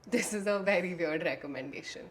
This is a very weird recommendation.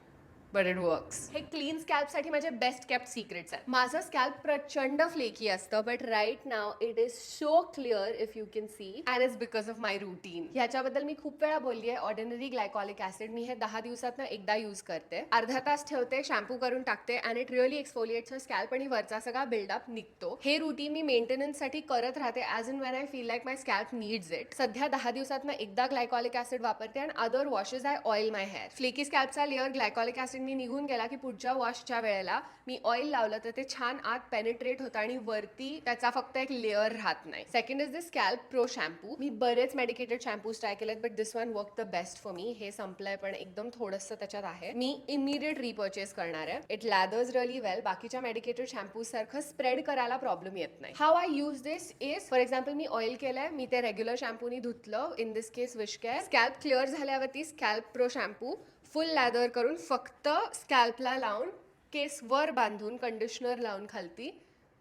But it works. हे clean स्कॅल्पसाठी माझे best kept secrets आहेत. माझं scalp प्रचंड फ्लेकी असतं, but right now it is so clear if you can see, and it's because of my routine. ह्याच्याबद्दल मी खूप वेळा बोलली आहे. ऑर्डिनरी ग्लायकॉलिक ऍसिड मी हे 10 दिवसात एकदा यूज करते. अर्धा तास ठेवते, शॅम्पू करून टाकते, and it really exfoliates scalp आणि वरचा सगळा बिल्डअप निघतो. हे रुटीन मी मेंटेनन्ससाठी करत राहते as in when I feel like my scalp needs it. सध्या 10 दिवसात एकदा ग्लायकॉलिक ऍसिड वापरते, and other washes I oil my hair. Flaky स्कॅल्पचा लेअर ग्लायकॉलिक ऍसिड निघून गेला की पुढच्या वॉशच्या वेळेला मी ऑइल लावलं तर ते छान आत पेनिट्रेट होतं आणि वरती त्याचा फक्त एक लेअर राहत नाही. Second is the scalp pro shampoo. मी बरेच मेडिकेटेड शॅम्पूज ट्राय केलेत, but this one work the best for me. हे संपलंय पण एकदम थोडंसं त्याच्यात आहे. मी इमिडिएट रिपर्चेस करणार आहे. It lathers really well. बाकीच्या मेडिकेटेड शॅम्पूज सारखं स्प्रेड करायला प्रॉब्लेम येत नाही. How I use this is, for example मी ऑइल केलंय, मी ते रेग्युलर शॅम्पूनी धुतलं, in this case wish care. Scalp clear झाल्यावरती scalp pro shampoo full lather करून फक्त स्कॅल्पला लावून केस वर बांधून कंडिशनर लावून खालती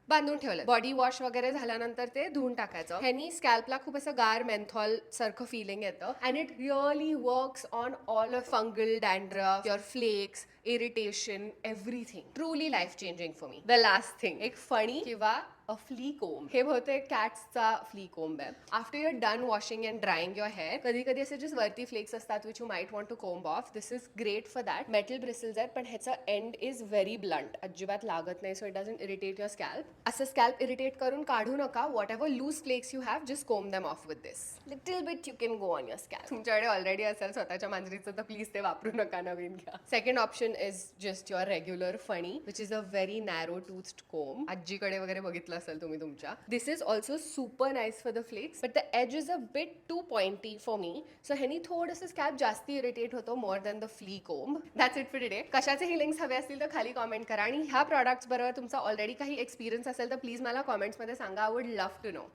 बांधून ठेवलं. बॉडी वॉश वगैरे झाल्यानंतर ते धुवून टाकायचं. ह्यानी स्कॅल्पला खूप असं गार मेन्थॉल सारखं फिलिंग येतं, and it really works on all of fungal dandruff, your flakes, irritation, everything. Truly life changing for me. The last thing, एक फणी किंवा अ फ्ली कोम. हे बहुतेक कॅट्सचा फ्ली कोम्ब आहे. After you're done washing and drying your hair, कधी कधी असे जस्ट वरती फ्लेक्स असतात which you might want to comb off. This is great for that. Metal bristles आहेत, पण ह्याचं एंड इज व्हेरी ब्लंट, अजिबात लागत नाही, so it doesn't irritate your scalp. असं स्कॅल्प इरिटेट करून काढू नका. Whatever loose flakes you have, just comb them off with this. Little bit you can go on your scalp. तुमच्याकडे already असेल स्वतःच्या मांजरीचं तर प्लीज ते वापरू नका, नवीन घ्या. Second option is just your regular फणी, which is a very narrow toothed comb. आजीकडे वगैरे बघितलं असेल तुम्ही तुमच्या. This is also super nice for the flakes, but the edge is a bit too pointy for me, so ह्यानी थोडंसं scalp जास्ती इरिटेट होतो more than the flea comb. That's it for today. कशाचे ही लिंक्स हवे असतील तर खाली कॉमेंट करा, आणि ह्या प्रॉडक्ट्स बरोबर तुमचा ऑलरेडी काही एक्सपिरियन्स असेल तर प्लीज मला कॉमेंट्समध्ये सांगा. I would love to no.